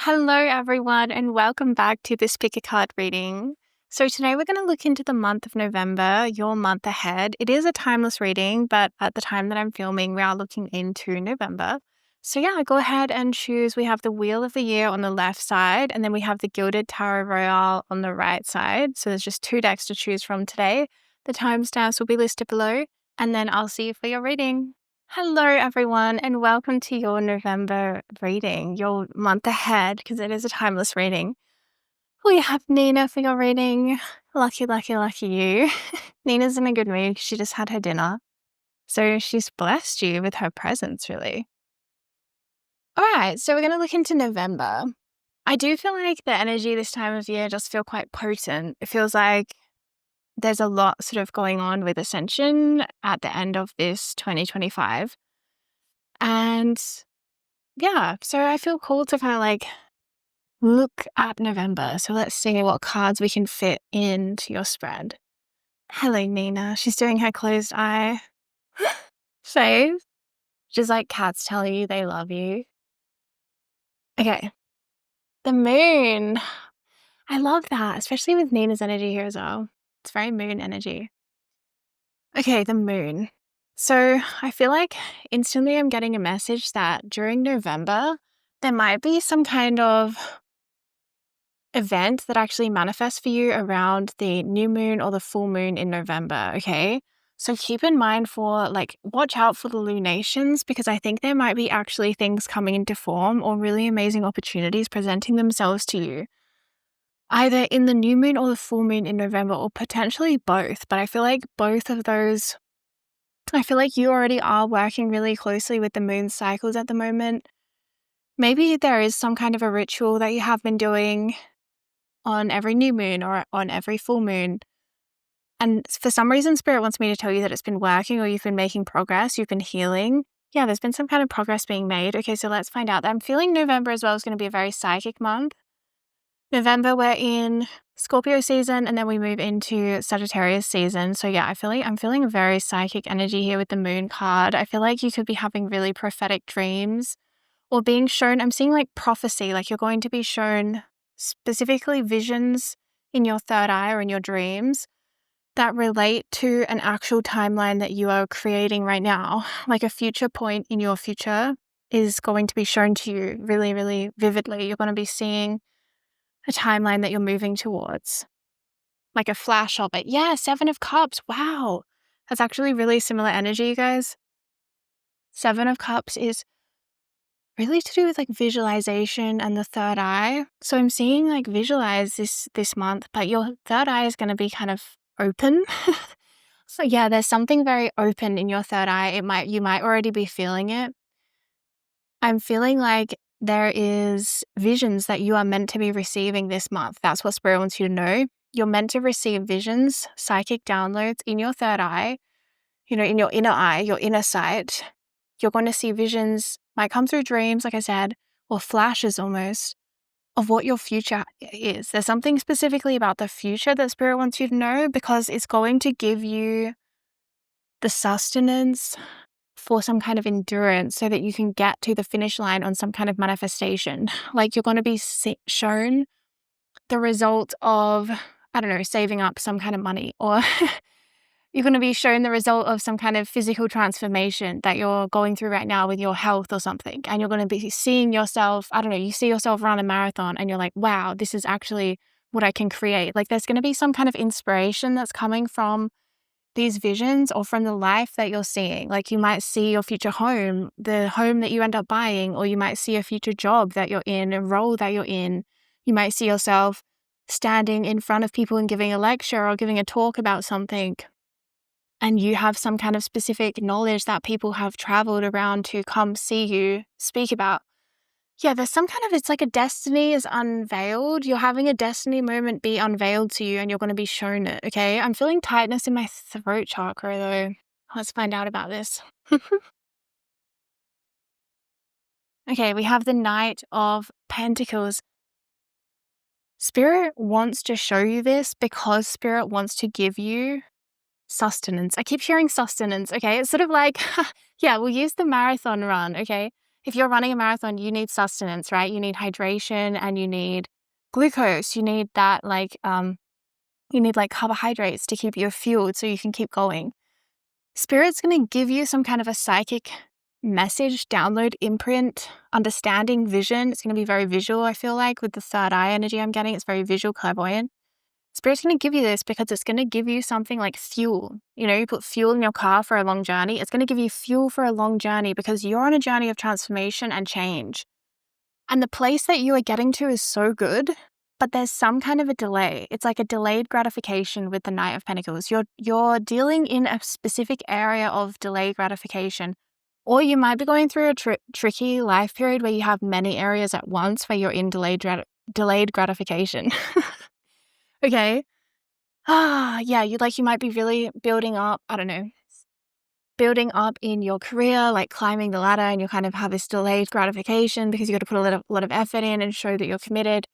Hello, everyone, and welcome back to this Pick a Card reading. So, today we're going to look into the month of November, your month ahead. It is a timeless reading, but at the time that I'm filming, we are looking into November. So, yeah, go ahead and choose. We have the Wheel of the Year on the left side, and then we have the Gilded Tarot Royale on the right side. So, there's just 2 decks to choose from today. The timestamps will be listed below, and then I'll see you for your reading. Hello, everyone, and welcome to your November reading, your month ahead, because it is a timeless reading. We have Nina for your reading. Lucky, lucky, lucky you. Nina's in a good mood. She just had her dinner. So she's blessed you with her presence, really. All right, so we're going to look into November. I do feel like the energy this time of year does feel quite potent. It feels like there's a lot sort of going on with Ascension at the end of this 2025. And yeah, so I feel cool to kind of like look at November. So let's see what cards we can fit into your spread. Hello, Nina. She's doing her closed eye phase. Just like cats telling you they love you. Okay. The moon. I love that, especially with Nina's energy here as well. It's very moon energy. Okay, the moon. So I feel like instantly I'm getting a message that during November, there might be some kind of event that actually manifests for you around the new moon or the full moon in November, okay? So keep in mind watch out for the lunations, because I think there might be actually things coming into form or really amazing opportunities presenting themselves to you, either in the new moon or the full moon in November, or potentially both. But I feel like both of those, I feel like you already are working really closely with the moon cycles at the moment. Maybe there is some kind of a ritual that you have been doing on every new moon or on every full moon. And for some reason, Spirit wants me to tell you that it's been working, or you've been making progress, you've been healing. Yeah, there's been some kind of progress being made. Okay, so let's find out. I'm feeling November as well is going to be a very psychic month. November, we're in Scorpio season, and then we move into Sagittarius season. So yeah, I'm feeling a very psychic energy here with the moon card. I feel like you could be having really prophetic dreams or being shown, I'm seeing like prophecy, like you're going to be shown specifically visions in your third eye or in your dreams that relate to an actual timeline that you are creating right now. Like a future point in your future is going to be shown to you really, really vividly. You're going to be seeing a timeline that you're moving towards, like a flash of it. Yeah, 7 of Cups. Wow. That's actually really similar energy, you guys. 7 of Cups is really to do with like visualization and the third eye. So I'm seeing like visualize this month, but your third eye is going to be kind of open. So yeah, there's something very open in your third eye. You might already be feeling it. I'm feeling like there is visions that you are meant to be receiving this month. That's what Spirit wants you to know. You're meant to receive visions, psychic downloads in your third eye, in your inner eye, your inner sight. You're going to see visions, might come through dreams, like I said, or flashes almost, of what your future is. There's something specifically about the future that Spirit wants you to know, because it's going to give you the sustenance for some kind of endurance so that you can get to the finish line on some kind of manifestation. Like you're going to be shown the result of, I don't know, saving up some kind of money, or you're going to be shown the result of some kind of physical transformation that you're going through right now with your health or something. And you're going to be seeing yourself, I don't know, you see yourself run a marathon and you're like, wow, this is actually what I can create. Like there's going to be some kind of inspiration that's coming from these visions or from the life that you're seeing. Like you might see your future home, the home that you end up buying, or you might see a future job that you're in, a role that you're in. You might see yourself standing in front of people and giving a lecture or giving a talk about something. And you have some kind of specific knowledge that people have traveled around to come see you speak about. Yeah, there's some kind of, it's like a destiny is unveiled. You're having a destiny moment be unveiled to you and you're going to be shown it, okay? I'm feeling tightness in my throat chakra though. Let's find out about this. Okay, we have the Knight of Pentacles. Spirit wants to show you this because Spirit wants to give you sustenance. I keep hearing sustenance, okay? It's sort of like, yeah, we'll use the marathon run, okay? if you're running a marathon, you need sustenance, right? You need hydration and you need glucose. You need that you need like carbohydrates to keep you fueled so you can keep going. Spirit's going to give you some kind of a psychic message, download, imprint, understanding, vision. It's going to be very visual, I feel like, with the third eye energy I'm getting. It's very visual, clairvoyant. Spirit's going to give you this because it's going to give you something like fuel. You know, you put fuel in your car for a long journey. It's going to give you fuel for a long journey because you're on a journey of transformation and change. And the place that you are getting to is so good, but there's some kind of a delay. It's like a delayed gratification with the Knight of Pentacles. You're dealing in a specific area of delayed gratification. Or you might be going through a tricky life period where you have many areas at once where you're in delayed gratification. Okay. Yeah, you might be really building up, I don't know, building up in your career, like climbing the ladder, and you kind of have this delayed gratification because you got to put a lot of effort in and show that you're committed.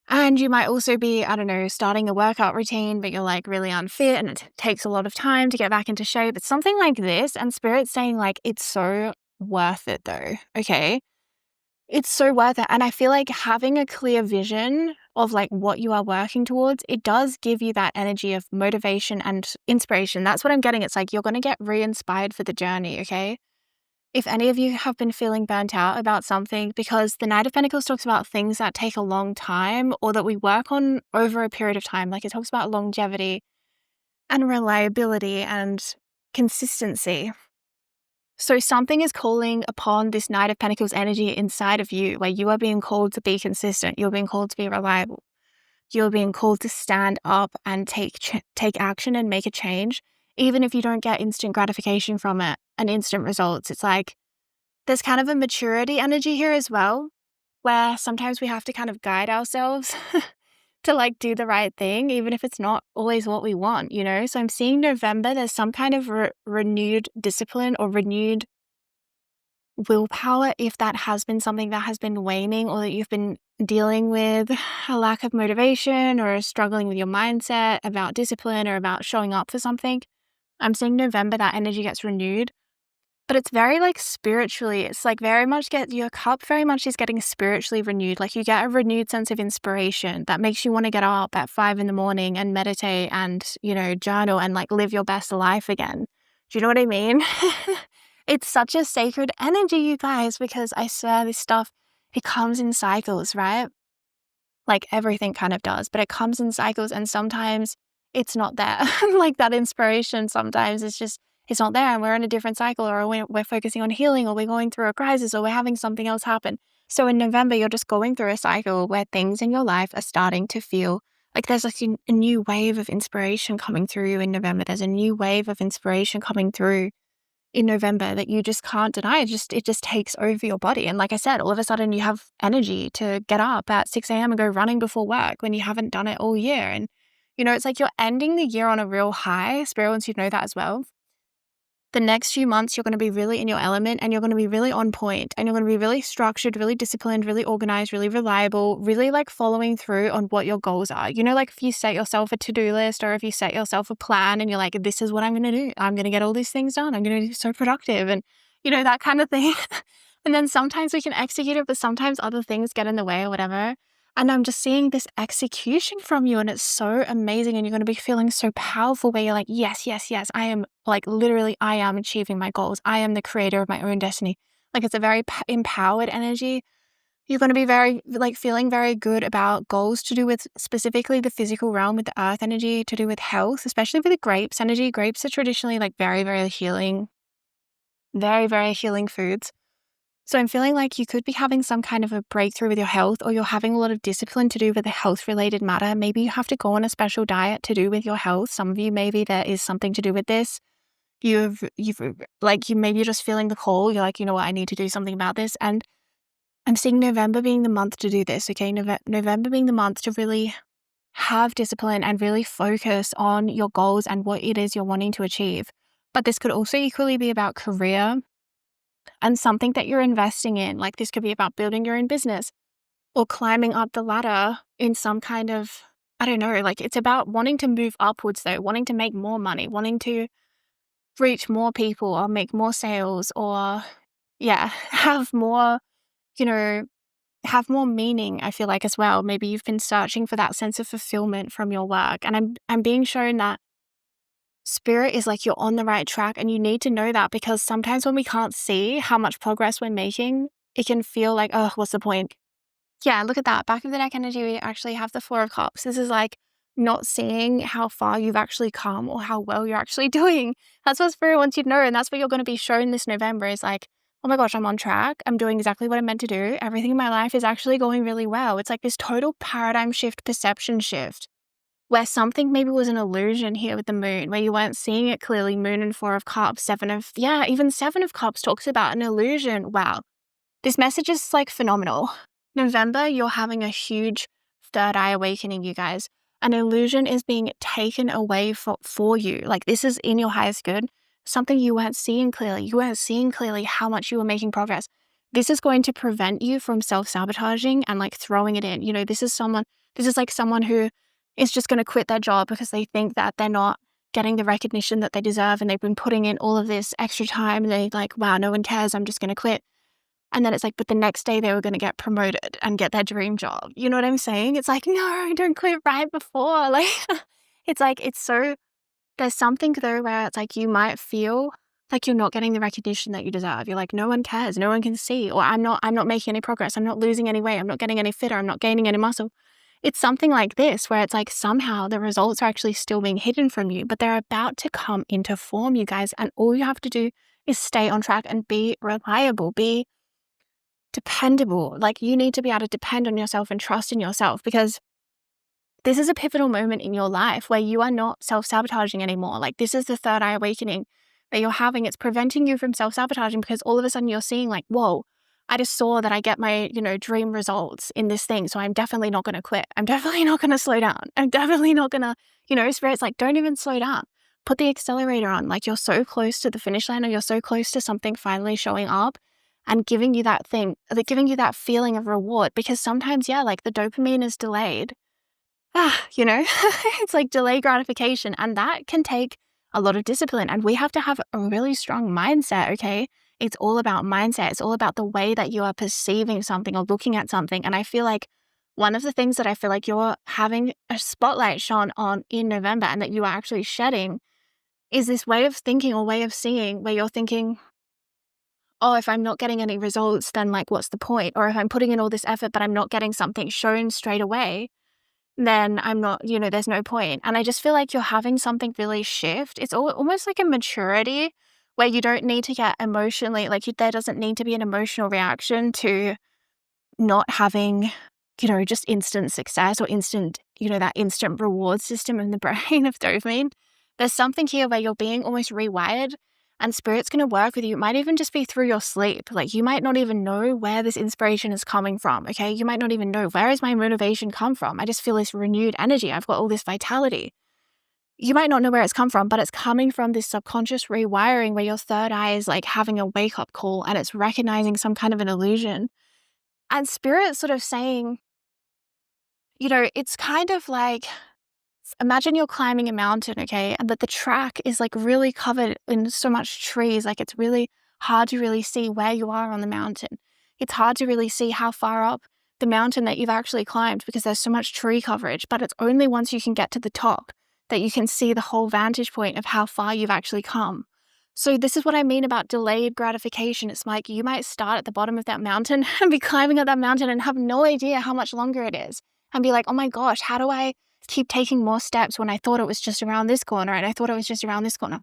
And you might also be, I don't know, starting a workout routine, but you're like really unfit and it takes a lot of time to get back into shape. It's something like this. And Spirit's saying like, it's so worth it though. Okay. It's so worth it. And I feel like having a clear vision of like what you are working towards, it does give you that energy of motivation and inspiration. That's what I'm getting. It's like you're going to get re-inspired for the journey, okay? If any of you have been feeling burnt out about something, because the Knight of Pentacles talks about things that take a long time or that we work on over a period of time. Like it talks about longevity and reliability and consistency. So something is calling upon this Knight of Pentacles energy inside of you where you are being called to be consistent. You're being called to be reliable. You're being called to stand up and take action and make a change, even if you don't get instant gratification from it and instant results. It's like there's kind of a maturity energy here as well, where sometimes we have to kind of guide ourselves to like do the right thing, even if it's not always what we want, you know? So I'm seeing November, there's some kind of renewed discipline or renewed willpower, if that has been something that has been waning or that you've been dealing with a lack of motivation or struggling with your mindset about discipline or about showing up for something. I'm seeing November, that energy gets renewed. But it's very like spiritually, it's like very much your cup very much is getting spiritually renewed. Like you get a renewed sense of inspiration that makes you want to get up at 5 a.m. and meditate and, you know, journal and like live your best life again. Do you know what I mean? It's such a sacred energy, you guys, because I swear this stuff, it comes in cycles, right? Like everything kind of does, but it comes in cycles and sometimes it's not there. Like that inspiration, sometimes it's not there and we're in a different cycle or we're focusing on healing or we're going through a crisis or we're having something else happen. So in November, you're just going through a cycle where things in your life are starting to feel like there's like a new wave of inspiration coming through you in November. There's a new wave of inspiration coming through in November that you just can't deny. It just takes over your body. And like I said, all of a sudden you have energy to get up at 6 a.m. and go running before work when you haven't done it all year. And, you know, it's like you're ending the year on a real high. Spirit wants you to know that as well. The next few months, you're going to be really in your element and you're going to be really on point and you're going to be really structured, really disciplined, really organized, really reliable, really like following through on what your goals are. You know, like if you set yourself a to-do list or if you set yourself a plan and you're like, this is what I'm going to do. I'm going to get all these things done. I'm going to be so productive and, you know, that kind of thing. And then sometimes we can execute it, but sometimes other things get in the way or whatever. And I'm just seeing this execution from you and it's so amazing and you're going to be feeling so powerful where you're like, yes, I am like literally, I am achieving my goals. I am the creator of my own destiny. Like it's a very empowered energy. You're going to be very like feeling very good about goals to do with specifically the physical realm with the earth energy, to do with health, especially with the grapes energy. Grapes are traditionally like very, very healing foods. So I'm feeling like you could be having some kind of a breakthrough with your health or you're having a lot of discipline to do with a health-related matter. Maybe you have to go on a special diet to do with your health. Some of you, maybe there is something to do with this. You're just feeling the call. You're like, you know what, I need to do something about this. And I'm seeing November being the month to do this, okay? November being the month to really have discipline and really focus on your goals and what it is you're wanting to achieve. But this could also equally be about career and something that you're investing in. Like this could be about building your own business or climbing up the ladder in some kind of, I don't know, like it's about wanting to move upwards though, wanting to make more money, wanting to reach more people or make more sales or, have more, you know, have more meaning, I feel like, as well. Maybe you've been searching for that sense of fulfillment from your work. And I'm being shown that spirit is like you're on the right track, and you need to know that, because sometimes when we can't see how much progress we're making, it can feel like, oh, what's the point? Yeah, look at that. Back of the deck energy, we actually have the Four of Cups. This is like not seeing how far you've actually come or how well you're actually doing. That's what spirit wants you to know. And that's what you're going to be shown this November is like, oh my gosh, I'm on track. I'm doing exactly what I'm meant to do. Everything in my life is actually going really well. It's like this total paradigm shift, perception shift, where something maybe was an illusion here with the moon, where you weren't seeing it clearly. Moon and Four of Cups, even Seven of Cups talks about an illusion. Wow. This message is like phenomenal. November, you're having a huge third eye awakening, you guys. An illusion is being taken away for you. Like, this is in your highest good. Something you weren't seeing clearly. You weren't seeing clearly how much you were making progress. This is going to prevent you from self-sabotaging and like throwing it in. This is like someone who is just going to quit their job because they think that they're not getting the recognition that they deserve, and they've been putting in all of this extra time, and they're like, wow, no one cares, I'm just going to quit. And then it's like, but the next day they were going to get promoted and get their dream job. You know what I'm saying? It's like, no, don't quit right before. Like, there's something though where it's like you might feel like you're not getting the recognition that you deserve. You're like, no one cares, no one can see, or I'm not making any progress, I'm not losing any weight, I'm not getting any fitter, I'm not gaining any muscle. It's something like this where it's like somehow the results are actually still being hidden from you, but they're about to come into form, you guys. And all you have to do is stay on track and be reliable, be dependable. Like, you need to be able to depend on yourself and trust in yourself, because this is a pivotal moment in your life where you are not self-sabotaging anymore. Like, this is the third eye awakening that you're having. It's preventing you from self-sabotaging, because all of a sudden you're seeing like, whoa, I just saw that I get my, dream results in this thing. So I'm definitely not going to quit. I'm definitely not going to slow down. I'm definitely not going to, Spirit's like, don't even slow down. Put the accelerator on. Like, you're so close to the finish line, or you're so close to something finally showing up and giving you that thing, like giving you that feeling of reward. Because sometimes, like the dopamine is delayed. It's like delayed gratification, and that can take a lot of discipline. And we have to have a really strong mindset, okay? It's all about mindset. It's all about the way that you are perceiving something or looking at something. And I feel like one of the things that I feel like you're having a spotlight shone on in November, and that you are actually shedding, is this way of thinking or way of seeing where you're thinking, oh, if I'm not getting any results, then like, what's the point? Or if I'm putting in all this effort, but I'm not getting something shown straight away, then I'm not, there's no point. And I just feel like you're having something really shift. It's almost like a maturity where you don't need to get emotionally, like there doesn't need to be an emotional reaction to not having, just instant success or instant, that instant reward system in the brain of dopamine. There's something here where you're being almost rewired, and Spirit's going to work with you. It might even just be through your sleep. Like, you might not even know where this inspiration is coming from, okay? You might not even know, where is my motivation come from? I just feel this renewed energy. I've got all this vitality. You might not know where it's come from, but it's coming from this subconscious rewiring where your third eye is like having a wake-up call, and it's recognizing some kind of an illusion. And Spirit's sort of saying, it's kind of like, imagine you're climbing a mountain, okay? And that the track is like really covered in so much trees. Like, it's really hard to really see where you are on the mountain. It's hard to really see how far up the mountain that you've actually climbed, because there's so much tree coverage. But it's only once you can get to the top that you can see the whole vantage point of how far you've actually come. So this is what I mean about delayed gratification. It's like, you might start at the bottom of that mountain and be climbing up that mountain and have no idea how much longer it is, and be like, oh my gosh, how do I keep taking more steps when I thought it was just around this corner, and I thought it was just around this corner?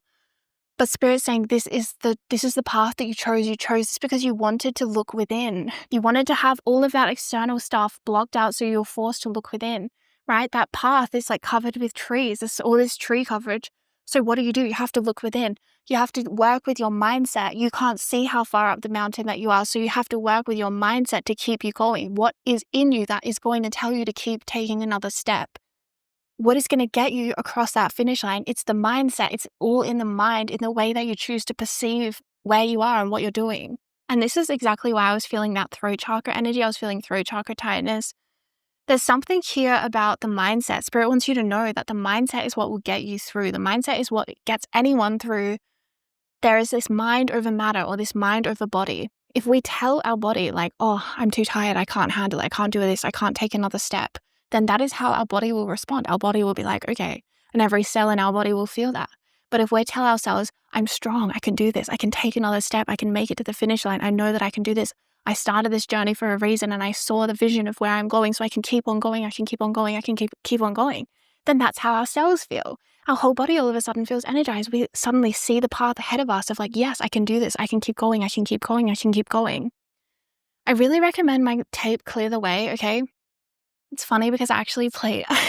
But Spirit's saying this is the path that you chose. You chose this because you wanted to look within. You wanted to have all of that external stuff blocked out, so you're forced to look within, right? That path is like covered with trees. There's all this tree coverage. So what do? You have to look within. You have to work with your mindset. You can't see how far up the mountain that you are, so you have to work with your mindset to keep you going. What is in you that is going to tell you to keep taking another step? What is going to get you across that finish line? It's the mindset. It's all in the mind, in the way that you choose to perceive where you are and what you're doing. And this is exactly why I was feeling that throat chakra energy. I was feeling throat chakra tightness. There's something here about the mindset. Spirit wants you to know that the mindset is what will get you through. The mindset is what gets anyone through. There is this mind over matter, or this mind over body. If we tell our body like, oh, I'm too tired, I can't handle it, I can't do this, I can't take another step, then that is how our body will respond. Our body will be like, okay, and every cell in our body will feel that. But if we tell ourselves, I'm strong, I can do this, I can take another step, I can make it to the finish line, I know that I can do this. I started this journey for a reason and I saw the vision of where I'm going, so I can keep on going, I can keep on going, I can keep on going. Then that's how our cells feel. Our whole body all of a sudden feels energized. We suddenly see the path ahead of us of like, yes, I can do this. I can keep going. I can keep going. I can keep going. I really recommend my tape Clear the Way, okay? It's funny because I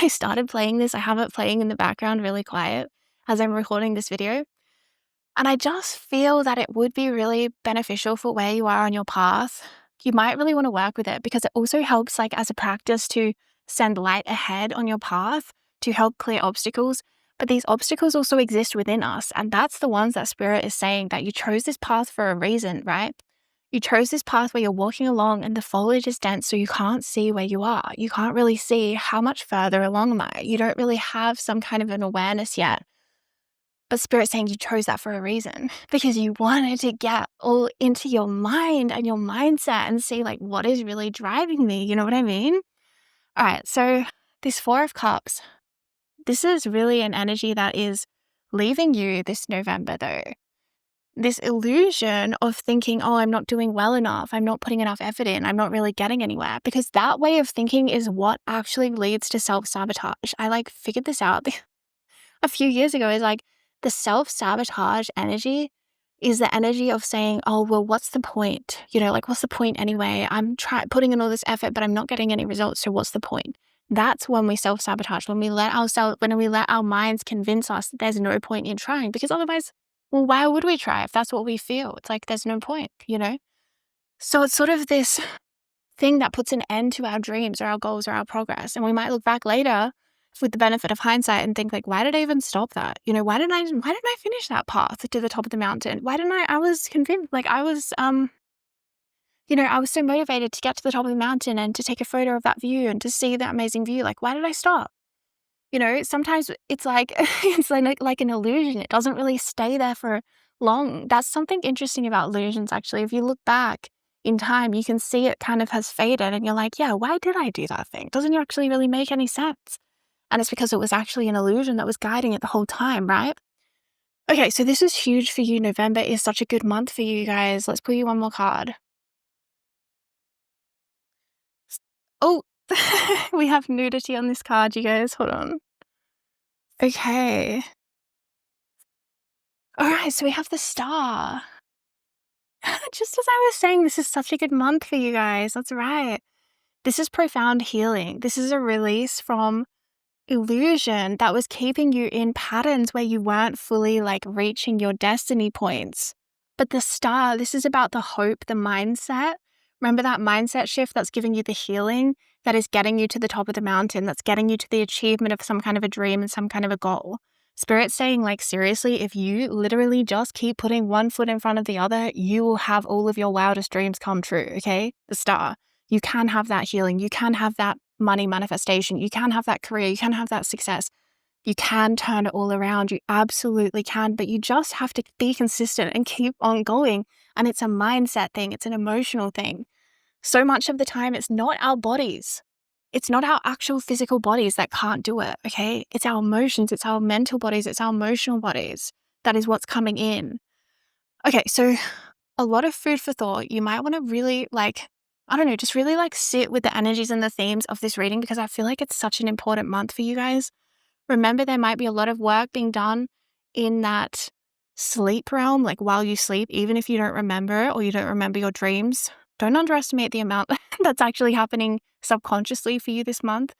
started playing this. I have it playing in the background really quiet as I'm recording this video. And I just feel that it would be really beneficial for where you are on your path. You might really want to work with it because it also helps like as a practice to send light ahead on your path to help clear obstacles. But these obstacles also exist within us. And that's the ones that Spirit is saying that you chose this path for a reason, right? You chose this path where you're walking along and the foliage is dense, so you can't see where you are. You can't really see how much further along am I. You don't really have some kind of an awareness yet. But Spirit's saying you chose that for a reason because you wanted to get all into your mind and your mindset and see like what is really driving me. You know what I mean? All right. So this Four of Cups, this is really an energy that is leaving you this November though. This illusion of thinking, oh, I'm not doing well enough. I'm not putting enough effort in. I'm not really getting anywhere, because that way of thinking is what actually leads to self-sabotage. I like figured this out a few years ago. Is like the self-sabotage energy is the energy of saying, oh, well, what's the point? You know, like, what's the point anyway? I'm putting in all this effort, but I'm not getting any results. So what's the point? That's when we self-sabotage, when we let our minds convince us that there's no point in trying, because otherwise, well, why would we try if that's what we feel? It's like, there's no point, you know? So it's sort of this thing that puts an end to our dreams or our goals or our progress. And we might look back later with the benefit of hindsight and think like, why did I even stop that? You know, why didn't I finish that path to the top of the mountain? Why didn't I was convinced, like I was, I was so motivated to get to the top of the mountain and to take a photo of that view and to see that amazing view. Like, why did I stop? You know, sometimes it's like, it's like an illusion. It doesn't really stay there for long. That's something interesting about illusions, actually. If you look back in time, you can see it kind of has faded and you're like, yeah, why did I do that thing? It doesn't actually really make any sense. And it's because it was actually an illusion that was guiding it the whole time, right? Okay, so this is huge for you. November is such a good month for you guys. Let's pull you one more card. Oh, we have nudity on this card, you guys. Hold on. Okay. All right, so we have the Star. Just as I was saying, this is such a good month for you guys. That's right. This is profound healing. This is a release from illusion that was keeping you in patterns where you weren't fully like reaching your destiny points. But the Star, this is about the hope, the mindset. Remember that mindset shift that's giving you the healing, that is getting you to the top of the mountain, that's getting you to the achievement of some kind of a dream and some kind of a goal. Spirit's saying, like, seriously, if you literally just keep putting one foot in front of the other, you will have all of your wildest dreams come true, okay? The Star. You can have that healing. You can have that money manifestation. You can have that career. You can have that success. You can turn it all around. You absolutely can, but you just have to be consistent and keep on going. And it's a mindset thing. It's an emotional thing. So much of the time, it's not our bodies. It's not our actual physical bodies that can't do it, okay? It's our emotions. It's our mental bodies. It's our emotional bodies. That is what's coming in. Okay, so a lot of food for thought. You might want to really just really sit with the energies and the themes of this reading, because I feel like it's such an important month for you guys. Remember, there might be a lot of work being done in that sleep realm, like while you sleep, even if you don't remember it or you don't remember your dreams. Don't underestimate the amount that's actually happening subconsciously for you this month.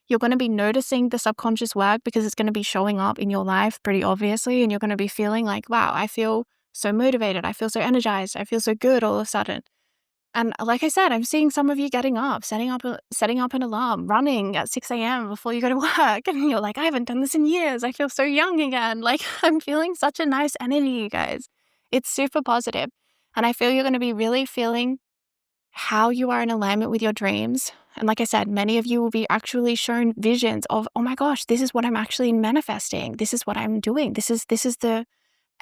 You're going to be noticing the subconscious work because it's going to be showing up in your life pretty obviously, and you're going to be feeling like, wow, I feel so motivated. I feel so energized. I feel so good all of a sudden. And like I said, I'm seeing some of you getting up, setting up an alarm, running at 6 a.m. before you go to work. And you're like, I haven't done this in years. I feel so young again. Like, I'm feeling such a nice energy, you guys. It's super positive. And I feel you're going to be really feeling how you are in alignment with your dreams. And like I said, many of you will be actually shown visions of, oh my gosh, this is what I'm actually manifesting. This is what I'm doing. This is the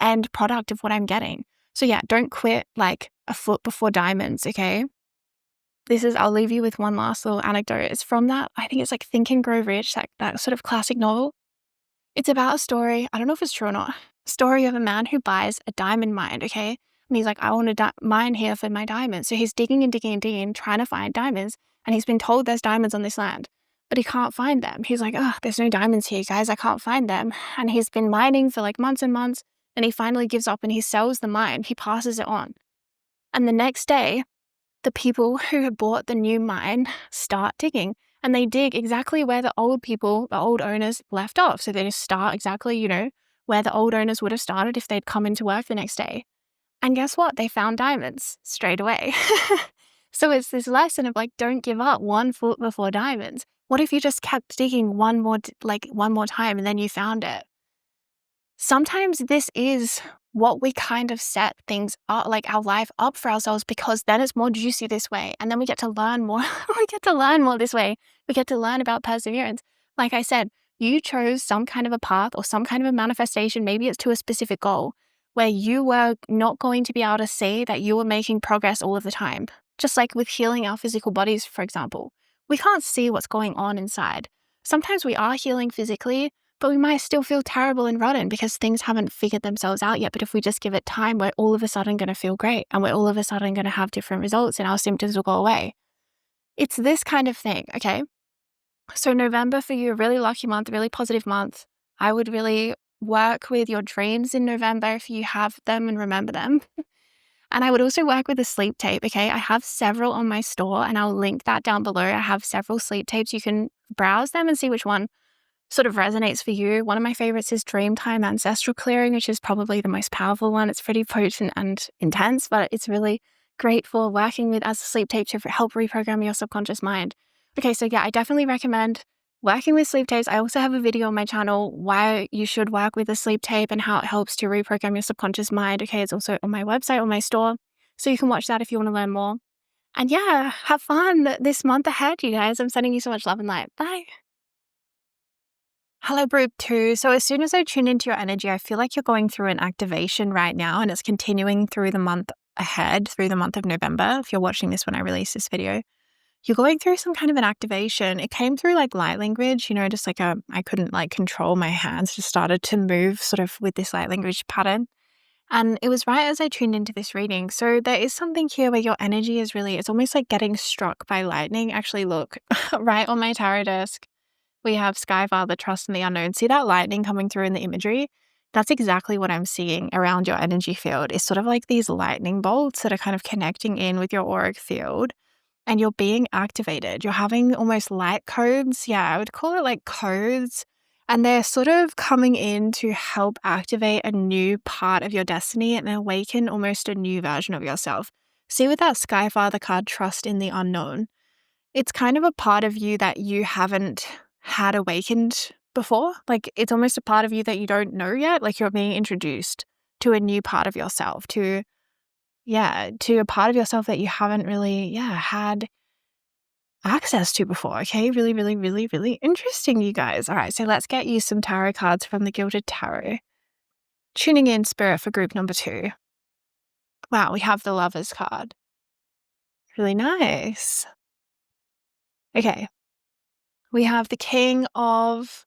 end product of what I'm getting. So yeah, don't quit like a foot before diamonds, okay? I'll leave you with one last little anecdote. It's from that, I think it's like Think and Grow Rich, that sort of classic novel. It's about a story, I don't know if it's true or not, story of a man who buys a diamond mine, okay? And he's like, I want a mine here for my diamonds. So he's digging and digging and digging, trying to find diamonds. And he's been told there's diamonds on this land, but he can't find them. He's like, oh, there's no diamonds here, guys. I can't find them. And he's been mining for like months and months. And he finally gives up and he sells the mine. He passes it on. And the next day, the people who have bought the new mine start digging, and they dig exactly where the old owners left off. So they just start exactly, where the old owners would have started if they'd come into work the next day. And guess what? They found diamonds straight away. So it's this lesson of like, don't give up 1 foot before diamonds. What if you just kept digging one more time and then you found it? Sometimes this is what we kind of set things up, like our life up for ourselves, because then it's more juicy this way. And then we get to learn more. We get to learn more this way. We get to learn about perseverance. Like I said, you chose some kind of a path or some kind of a manifestation. Maybe it's to a specific goal where you were not going to be able to see that you were making progress all of the time. Just like with healing our physical bodies, for example, we can't see what's going on inside. Sometimes we are healing physically, but we might still feel terrible and rotten because things haven't figured themselves out yet. But if we just give it time, we're all of a sudden going to feel great, and we're all of a sudden going to have different results and our symptoms will go away. It's this kind of thing, okay? So November for you, a really lucky month, a really positive month. I would really work with your dreams in November if you have them and remember them. And I would also work with the sleep tape, okay? I have several on my store and I'll link that down below. I have several sleep tapes. You can browse them and see which one sort of resonates for you. One of my favorites is Dreamtime Ancestral Clearing, which is probably the most powerful one. It's pretty potent and intense, but it's really great for working with as a sleep tape to help reprogram your subconscious mind. Okay, so yeah, I definitely recommend working with sleep tapes. I also have a video on my channel why you should work with a sleep tape and how it helps to reprogram your subconscious mind. Okay, it's also on my website, on my store, so you can watch that if you want to learn more. And yeah, have fun this month ahead, you guys. I'm sending you so much love and light. Bye. Hello, Group 2. So as soon as I tune into your energy, I feel like you're going through an activation right now, and it's continuing through the month ahead, through the month of November. If you're watching this when I release this video, you're going through some kind of an activation. It came through like light language, just like I couldn't like control my hands, just started to move sort of with this light language pattern. And it was right as I tuned into this reading. So there is something here where your energy is really, it's almost like getting struck by lightning. Actually, look, right on my tarot desk, we have Sky Father, Trust in the Unknown. See that lightning coming through in the imagery? That's exactly what I'm seeing around your energy field. It's sort of like these lightning bolts that are kind of connecting in with your auric field, and you're being activated. You're having almost light codes. Yeah, I would call it like codes. And they're sort of coming in to help activate a new part of your destiny and awaken almost a new version of yourself. See with that Sky Father card, Trust in the Unknown. It's kind of a part of you that you haven't had awakened before. Like it's almost a part of you that you don't know yet. Like you're being introduced to a new part of yourself, to a part of yourself that you haven't really, had access to before. Okay. Really, really, really, really interesting, you guys. All right. So let's get you some tarot cards from the Gilded Tarot. Tuning in, Spirit, for group number 2. Wow. We have the Lovers card. Really nice. Okay. We have the King of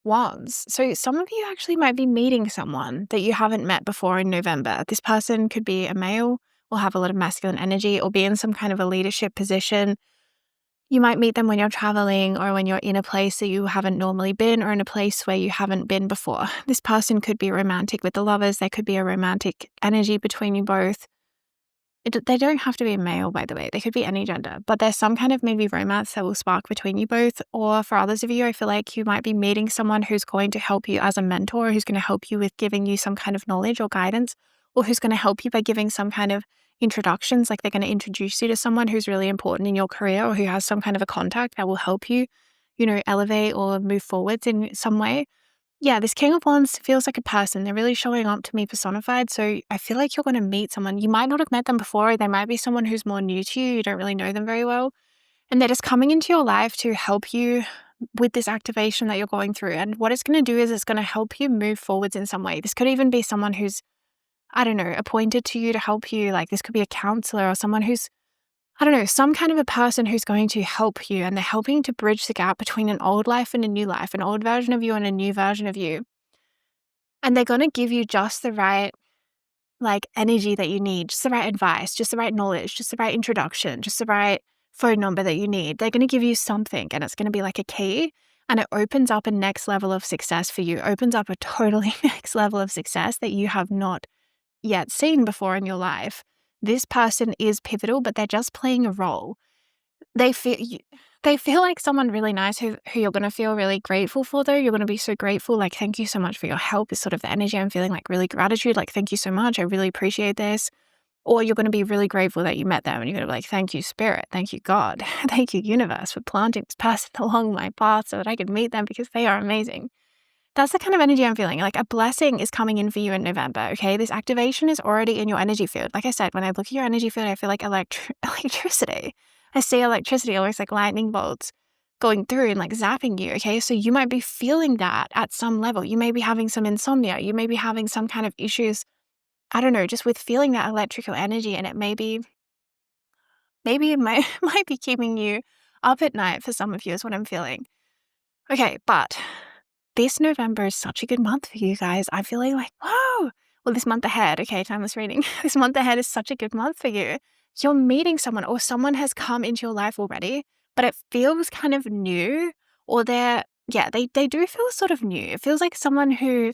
Wands. So some of you actually might be meeting someone that you haven't met before in November. This person could be a male or have a lot of masculine energy or be in some kind of a leadership position. You might meet them when you're traveling or when you're in a place that you haven't normally been or in a place where you haven't been before. This person could be romantic with the Lovers. There could be a romantic energy between you both. They don't have to be a male, by the way. They could be any gender, but there's some kind of maybe romance that will spark between you both. Or for others of you, I feel like you might be meeting someone who's going to help you as a mentor, who's going to help you with giving you some kind of knowledge or guidance, or who's going to help you by giving some kind of introductions. Like they're going to introduce you to someone who's really important in your career or who has some kind of a contact that will help you, elevate or move forwards in some way. Yeah, this King of Wands feels like a person. They're really showing up to me personified. So I feel like you're going to meet someone. You might not have met them before. They might be someone who's more new to you. You don't really know them very well. And they're just coming into your life to help you with this activation that you're going through. And what it's going to do is it's going to help you move forwards in some way. This could even be someone who's I don't know, appointed to you to help you. Like this could be a counselor or someone who's, I don't know, some kind of a person who's going to help you, and they're helping to bridge the gap between an old life and a new life, an old version of you and a new version of you. And they're going to give you just the right like energy that you need, just the right advice, just the right knowledge, just the right introduction, just the right phone number that you need. They're going to give you something, and it's going to be like a key, and it opens up a next level of success for you, opens up a totally next level of success that you have not yet seen before in your life. This person is pivotal, but they're just playing a role. They feel like someone really nice who you're going to feel really grateful for, though. You're going to be so grateful, like, thank you so much for your help is sort of the energy I'm feeling, like really gratitude, like, thank you so much. I really appreciate this. Or you're going to be really grateful that you met them, and you're going to be like, thank you, Spirit. Thank you, God. Thank you, universe, for planting this person along my path so that I could meet them because they are amazing. That's the kind of energy I'm feeling. Like a blessing is coming in for you in November, okay? This activation is already in your energy field. Like I said, when I look at your energy field, I feel like electricity. I see electricity, almost like lightning bolts going through and like zapping you, okay? So you might be feeling that at some level. You may be having some insomnia. You may be having some kind of issues, I don't know, just with feeling that electrical energy. And it maybe it might, might be keeping you up at night for some of you is what I'm feeling. Okay, but this November is such a good month for you guys. I feel like, whoa. Well, this month ahead, okay, timeless reading. This month ahead is such a good month for you. You're meeting someone, or someone has come into your life already, but it feels kind of new, or they do feel sort of new. It feels like someone who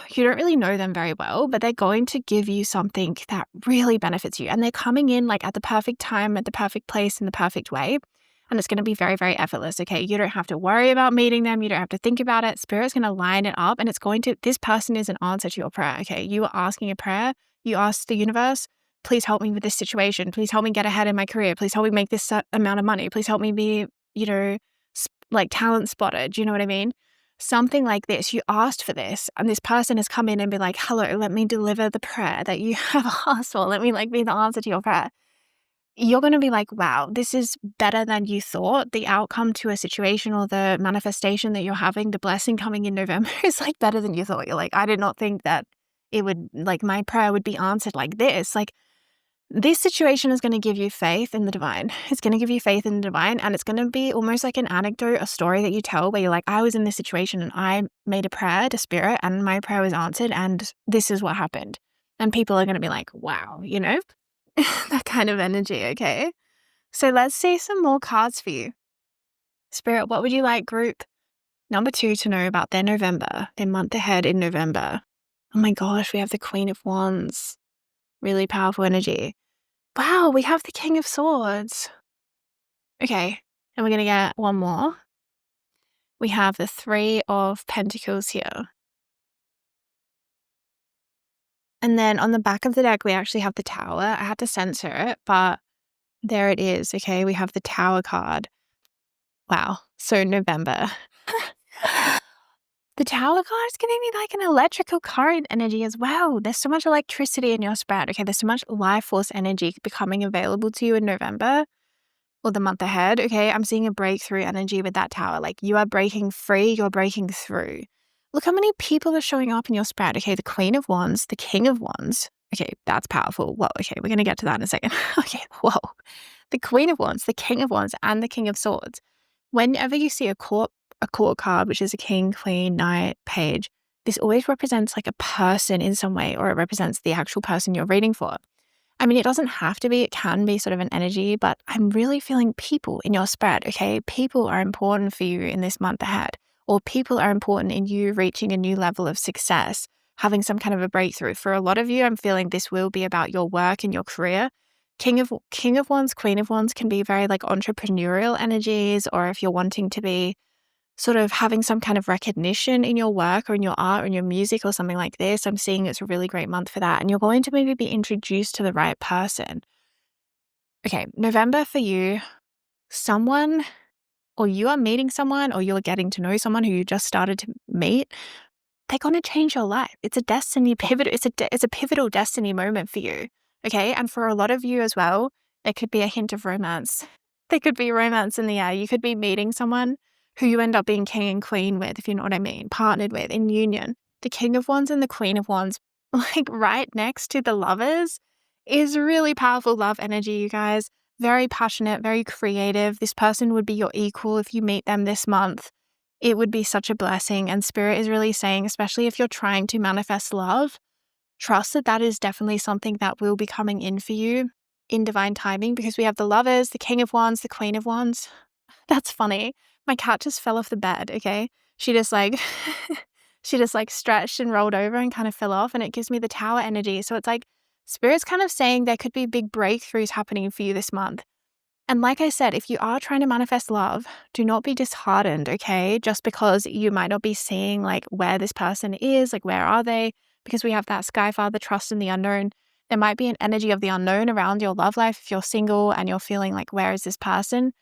you don't really know them very well, but they're going to give you something that really benefits you. And they're coming in like at the perfect time, at the perfect place, in the perfect way. And it's going to be very, very effortless, okay? You don't have to worry about meeting them. You don't have to think about it. Spirit's going to line it up, and this person is an answer to your prayer, okay? You are asking a prayer. You ask the universe, please help me with this situation. Please help me get ahead in my career. Please help me make this amount of money. Please help me be, like talent spotted. Do you know what I mean? Something like this. You asked for this, and this person has come in and be like, hello, let me deliver the prayer that you have asked for. Let me like be the answer to your prayer. You're going to be like, wow, this is better than you thought. The outcome to a situation, or the manifestation that you're having, the blessing coming in November is like better than you thought. You're like, I did not think that it would, like, my prayer would be answered like this. Like, this situation is going to give you faith in the divine. It's going to give you faith in the divine, and it's going to be almost like an anecdote, a story that you tell where you're like, I was in this situation and I made a prayer to Spirit and my prayer was answered and this is what happened. And people are going to be like, wow, that kind of energy, okay? So let's see some more cards for you. Spirit, what would you like group number 2 to know about their November, their month ahead in November? Oh my gosh, we have the Queen of Wands. Really powerful energy. Wow, we have the King of Swords. Okay, and we're going to get one more. We have the 3 of Pentacles here. And then on the back of the deck, we actually have the Tower. I had to censor it, but there it is. Okay, we have the Tower card. Wow, so November. The Tower card is giving me like an electrical current energy as well. There's so much electricity in your spread. Okay, there's so much life force energy becoming available to you in November, or the month ahead, okay? I'm seeing a breakthrough energy with that Tower. Like, you are breaking free, you're breaking through. Look how many people are showing up in your spread. Okay, the Queen of Wands, the King of Wands. Okay, that's powerful. Whoa, okay, we're going to get to that in a second. Okay, whoa. The Queen of Wands, the King of Wands, and the King of Swords. Whenever you see a court card, which is a king, queen, knight, page, this always represents like a person in some way, or it represents the actual person you're reading for. I mean, it doesn't have to be, it can be sort of an energy, but I'm really feeling people in your spread, okay? People are important for you in this month ahead, or people are important in you reaching a new level of success, having some kind of a breakthrough. For a lot of you, I'm feeling this will be about your work and your career. King of Wands, Queen of Wands can be very like entrepreneurial energies, or if you're wanting to be sort of having some kind of recognition in your work or in your art or in your music or something like this, I'm seeing it's a really great month for that. And you're going to maybe be introduced to the right person. Okay, November for you, someone, or you are meeting someone, or you're getting to know someone who you just started to meet. They're going to change your life. It's a destiny pivot. It's a pivotal destiny moment for you. Okay, and for a lot of you as well, there could be a hint of romance. There could be romance in the air. You could be meeting someone who you end up being king and queen with, if you know what I mean, partnered with in union. The King of Wands and the Queen of Wands like right next to the lovers, is really powerful love energy, you guys. Very passionate, very creative. This person would be your equal if you meet them this month. It would be such a blessing. And Spirit is really saying, especially if you're trying to manifest love, trust that that is definitely something that will be coming in for you in divine timing, because we have the lovers, the King of Wands, the Queen of Wands. That's funny. My cat just fell off the bed, okay? She just like she just like stretched and rolled over and kind of fell off, and it gives me the Tower energy. So it's like Spirit's kind of saying there could be big breakthroughs happening for you this month. And like I said, if you are trying to manifest love, do not be disheartened, okay? Just because you might not be seeing like where this person is, like where are they? Because we have that Sky Father, trust in the unknown. There might be an energy of the unknown around your love life if you're single and you're feeling like, where is this person?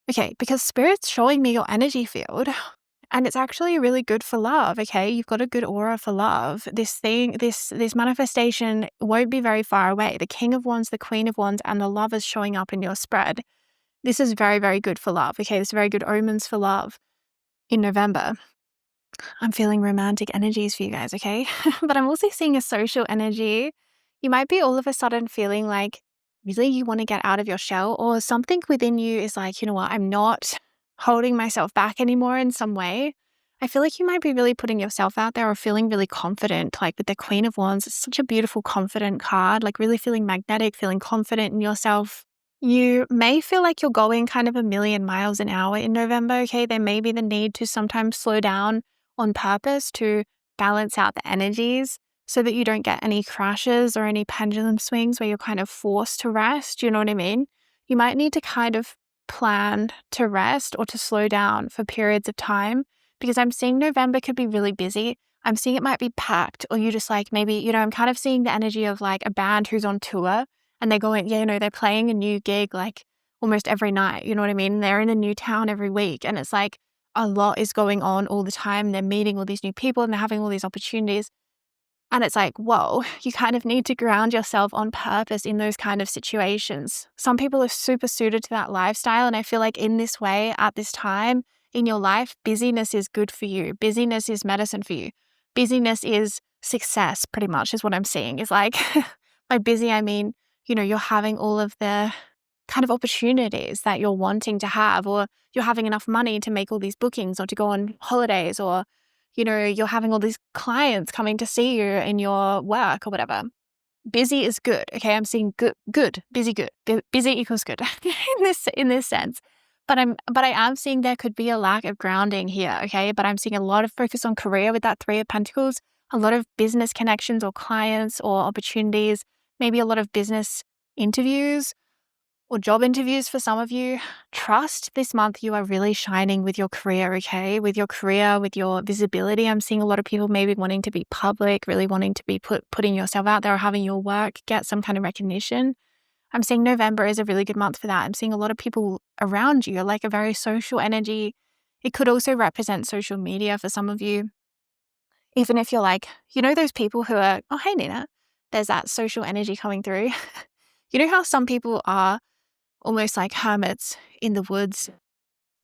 Okay, because Spirit's showing me your energy field, and it's actually really good for love, okay? You've got a good aura for love. This manifestation won't be very far away. The King of Wands, the Queen of Wands, and the Lovers showing up in your spread. This is very, very good for love, okay? This is very good omens for love in November. I'm feeling romantic energies for you guys, okay? But I'm also seeing a social energy. You might be all of a sudden feeling like really you want to get out of your shell, or something within you is like, you know what, I'm not holding myself back anymore in some way. I feel like you might be really putting yourself out there or feeling really confident, like with the Queen of Wands. It's such a beautiful, confident card, like really feeling magnetic, feeling confident in yourself. You may feel like you're going kind of a million miles an hour in November, okay? There may be the need to sometimes slow down on purpose to balance out the energies so that you don't get any crashes or any pendulum swings where you're kind of forced to rest. You know what I mean? You might need to kind of plan to rest or to slow down for periods of time, because I'm seeing November could be really busy. I'm seeing it might be packed, or you just like maybe, I'm kind of seeing the energy of like a band who's on tour and they're going, they're playing a new gig like almost every night. You know what I mean? They're in a new town every week, and it's like a lot is going on all the time. They're meeting all these new people and they're having all these opportunities. And it's like, whoa, you kind of need to ground yourself on purpose in those kind of situations. Some people are super suited to that lifestyle. And I feel like in this way, at this time in your life, busyness is good for you. Busyness is medicine for you. Busyness is success, pretty much, is what I'm seeing. Is like, by busy, I mean, you're having all of the kind of opportunities that you're wanting to have, or you're having enough money to make all these bookings or to go on holidays, or you're having all these clients coming to see you in your work or whatever. Busy is good, okay? I'm seeing good, busy, good. Busy equals good in this sense. But I am seeing there could be a lack of grounding here, okay? But I'm seeing a lot of focus on career with that Three of Pentacles, a lot of business connections or clients or opportunities, maybe a lot of business interviews or job interviews for some of you. Trust this month you are really shining with your career, okay? With your career, with your visibility. I'm seeing a lot of people maybe wanting to be public, really wanting to be putting yourself out there, or having your work get some kind of recognition. I'm seeing November is a really good month for that. I'm seeing a lot of people around you, like a very social energy. It could also represent social media for some of you. Even if you're like, those people who are, oh, hey, Nina, there's that social energy coming through. You know how some people are almost like hermits in the woods.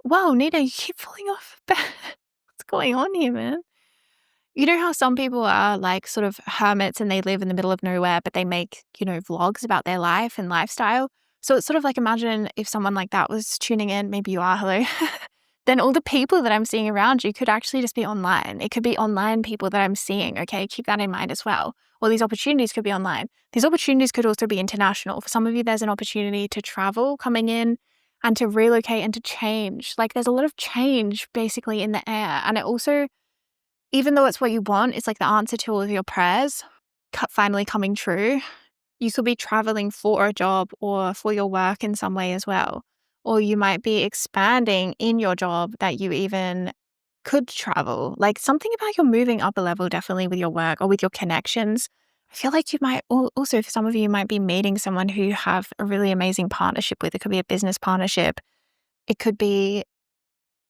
Whoa, Nina, you keep falling off. What's going on here, man? You know how some people are like sort of hermits and they live in the middle of nowhere, but they make, vlogs about their life and lifestyle. So it's sort of like, imagine if someone like that was tuning in, maybe you are, hello. Then all the people that I'm seeing around you could actually just be online. It could be online people that I'm seeing, okay? Keep that in mind as well. Or these opportunities could be online. These opportunities could also be international. For some of you, there's an opportunity to travel coming in and to relocate and to change. Like there's a lot of change basically in the air. And it also, even though it's what you want, it's like the answer to all of your prayers finally coming true. You could be traveling for a job or for your work in some way as well. Or you might be expanding in your job that you even could travel. Like something about you're moving up a level definitely with your work or with your connections. I feel like you might also, for some of you, might be meeting someone who you have a really amazing partnership with. It could be a business partnership. It could be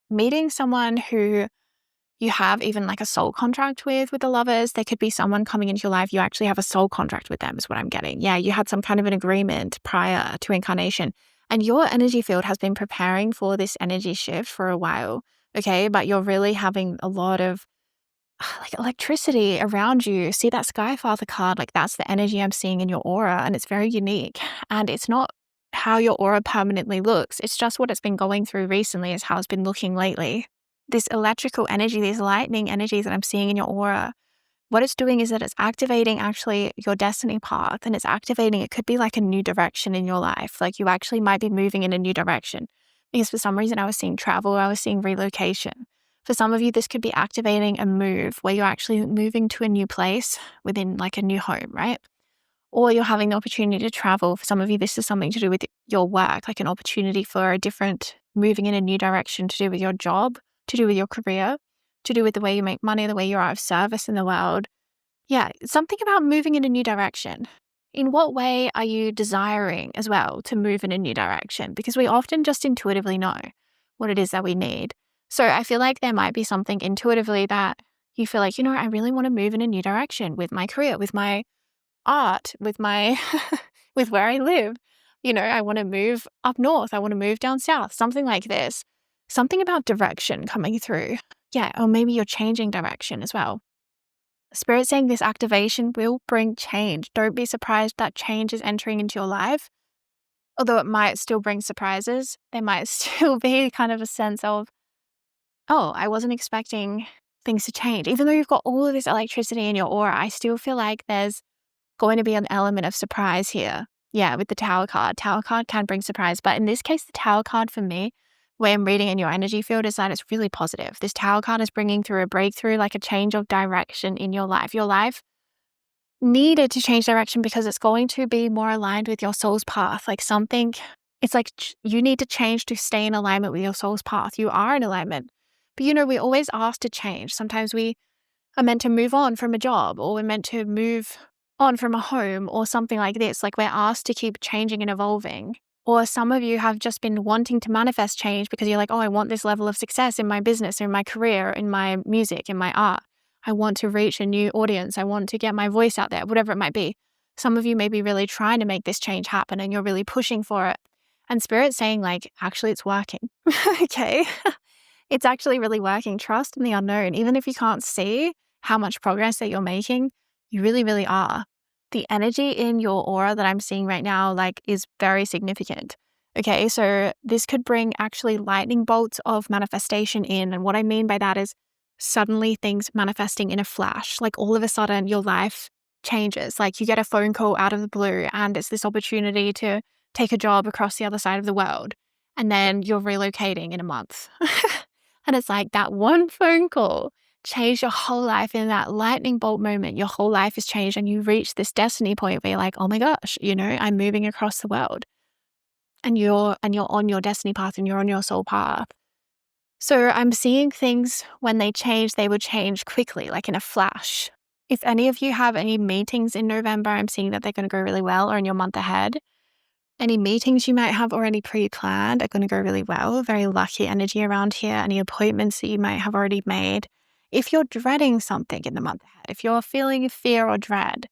meeting someone who you have even like a soul contract with the lovers. There could be someone coming into your life, you actually have a soul contract with them is what I'm getting. Yeah, you had some kind of an agreement prior to incarnation. And your energy field has been preparing for this energy shift for a while, okay? But you're really having a lot of like electricity around you. See that Sky Father card? Like that's the energy I'm seeing in your aura, and it's very unique. And it's not how your aura permanently looks. It's just what it's been going through recently is how it's been looking lately. This electrical energy, these lightning energies that I'm seeing in your aura, what it's doing is that it's activating actually your destiny path, and it's activating, it could be like a new direction in your life. Like you actually might be moving in a new direction because for some reason I was seeing travel, I was seeing relocation. For some of you, this could be activating a move where you're actually moving to a new place within like a new home, right? Or you're having the opportunity to travel. For some of you, this is something to do with your work, like an opportunity for a different, moving in a new direction to do with your job, to do with your career, to do with the way you make money, the way you're of service in the world. Yeah, something about moving in a new direction. In what way are you desiring as well to move in a new direction? Because we often just intuitively know what it is that we need. So I feel like there might be something intuitively that you feel like, I really want to move in a new direction with my career, with my art, with my with where I live. I want to move up north. I want to move down south, something like this. Something about direction coming through. Yeah, or maybe you're changing direction as well. Spirit saying this activation will bring change. Don't be surprised that change is entering into your life. Although it might still bring surprises, there might still be kind of a sense of, oh, I wasn't expecting things to change. Even though you've got all of this electricity in your aura, I still feel like there's going to be an element of surprise here. Yeah, with the Tower card. Tower card can bring surprise. But in this case, the Tower card for me, way I'm reading in your energy field, is that it's really positive. This Tower card is bringing through a breakthrough, like a change of direction in your life. Your life needed to change direction because it's going to be more aligned with your soul's path. Like something, it's like you need to change to stay in alignment with your soul's path. You are in alignment. But we always ask to change. Sometimes we are meant to move on from a job, or we're meant to move on from a home or something like this. Like we're asked to keep changing and evolving. Or some of you have just been wanting to manifest change because you're like, oh, I want this level of success in my business, in my career, in my music, in my art. I want to reach a new audience. I want to get my voice out there, whatever it might be. Some of you may be really trying to make this change happen and you're really pushing for it. And Spirit's saying like, actually it's working. Okay. It's actually really working. Trust in the unknown. Even if you can't see how much progress that you're making, you really, really are. The energy in your aura that I'm seeing right now, like, is very significant. Okay, so this could bring actually lightning bolts of manifestation in. And what I mean by that is suddenly things manifesting in a flash. Like all of a sudden your life changes. Like you get a phone call out of the blue and it's this opportunity to take a job across the other side of the world. And then you're relocating in a month. And it's like that one phone call changed your whole life in that lightning bolt moment. Your whole life has changed and you reach this destiny point where you're like, oh my gosh, I'm moving across the world. And you're on your destiny path and you're on your soul path. So I'm seeing things when they change, they would change quickly, like in a flash. If any of you have any meetings in November, I'm seeing that they're going to go really well, or in your month ahead. Any meetings you might have already pre-planned are going to go really well. Very lucky energy around here. Any appointments that you might have already made. If you're dreading something in the month ahead, if you're feeling fear or dread,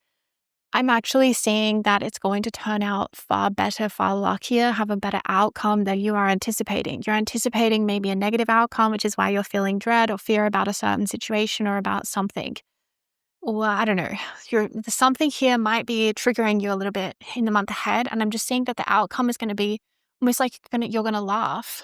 I'm actually seeing that it's going to turn out far better, far luckier, have a better outcome than you are anticipating. You're anticipating maybe a negative outcome, which is why you're feeling dread or fear about a certain situation or about something. Or I don't know, something here might be triggering you a little bit in the month ahead. And I'm just seeing that the outcome is going to be almost like you're going to laugh.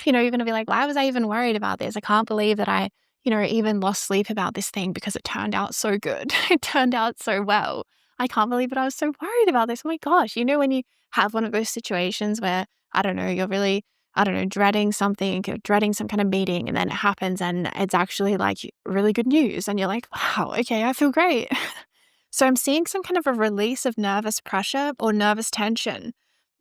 You're going to be like, why was I even worried about this? I can't believe that I, even lost sleep about this thing because it turned out so good. It turned out so well. I can't believe that I was so worried about this. Oh my gosh. When you have one of those situations where, I don't know, you're really, dreading something, dreading some kind of meeting, and then it happens and it's actually like really good news. And you're like, wow, okay, I feel great. So I'm seeing some kind of a release of nervous pressure or nervous tension,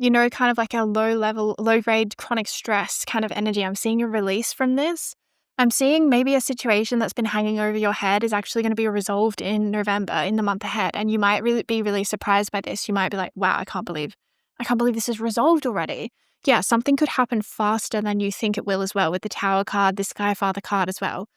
kind of like a low grade chronic stress kind of energy. I'm seeing a release from this. I'm seeing maybe a situation that's been hanging over your head is actually going to be resolved in November, in the month ahead. And you might really be really surprised by this. You might be like, wow, I can't believe this is resolved already. Yeah, something could happen faster than you think it will as well with the Tower card, the Sky Father card as well.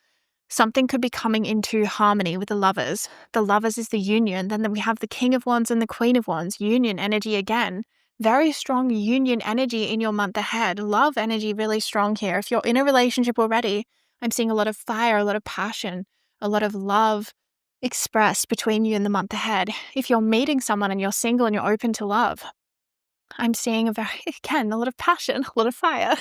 Something could be coming into harmony with the Lovers. The Lovers is the union. Then we have the King of Wands and the Queen of Wands. Union energy again. Very strong union energy in your month ahead. Love energy really strong here. If you're in a relationship already, I'm seeing a lot of fire, a lot of passion, a lot of love expressed between you in the month ahead. If you're meeting someone and you're single and you're open to love, I'm seeing again, a lot of passion, a lot of fire.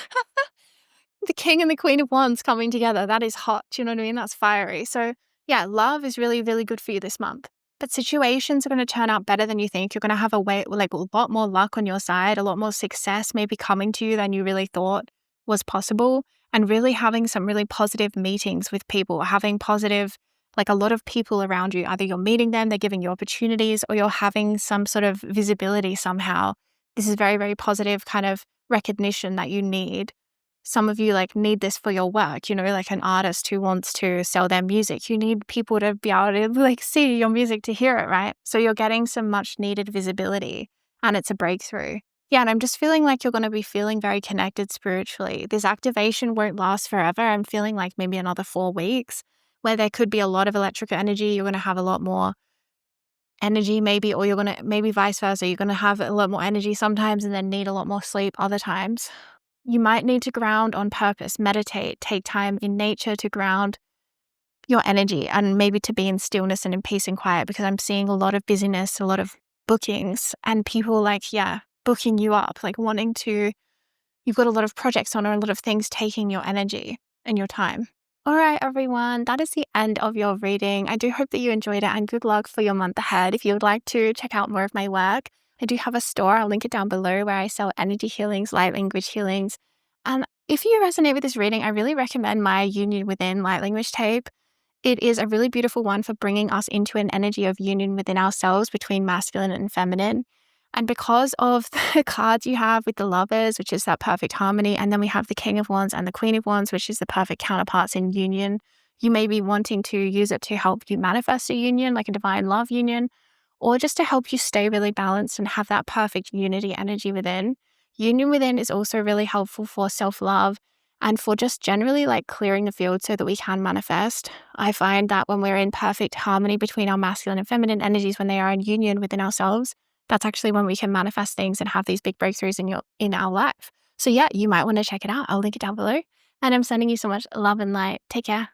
The King and the Queen of Wands coming together. That is hot. Do you know what I mean? That's fiery. So yeah, love is really, really good for you this month. But situations are going to turn out better than you think. You're going to have a lot more luck on your side, a lot more success maybe coming to you than you really thought was possible. And really having some really positive meetings with people, having positive, like a lot of people around you. Either you're meeting them, they're giving you opportunities, or you're having some sort of visibility somehow. This is very, very positive kind of recognition that you need. Some of you need this for your work, like an artist who wants to sell their music. You need people to be able to see your music to hear it, right? So you're getting some much needed visibility and it's a breakthrough. Yeah, and I'm just feeling like you're going to be feeling very connected spiritually. This activation won't last forever. I'm feeling like maybe another 4 weeks where there could be a lot of electrical energy. You're going to have a lot more energy maybe, or you're going to maybe vice versa. You're going to have a lot more energy sometimes and then need a lot more sleep other times. You might need to ground on purpose, meditate, take time in nature to ground your energy and maybe to be in stillness and in peace and quiet, because I'm seeing a lot of busyness, a lot of bookings and people booking you up, you've got a lot of projects on or a lot of things taking your energy and your time. All right, everyone, that is the end of your reading. I do hope that you enjoyed it and good luck for your month ahead. If you would like to check out more of my work, I do have a store. I'll link it down below where I sell energy healings, light language healings. And if you resonate with this reading, I really recommend my Union Within light language tape. It is a really beautiful one for bringing us into an energy of union within ourselves between masculine and feminine. And because of the cards you have with the Lovers, which is that perfect harmony, and then we have the King of Wands and the Queen of Wands, which is the perfect counterparts in union, you may be wanting to use it to help you manifest a union, like a divine love union, or just to help you stay really balanced and have that perfect unity energy within. Union Within is also really helpful for self-love and for just generally clearing the field so that we can manifest. I find that when we're in perfect harmony between our masculine and feminine energies, when they are in union within ourselves, that's actually when we can manifest things and have these big breakthroughs in our life. So yeah, you might want to check it out. I'll link it down below. And I'm sending you so much love and light. Take care.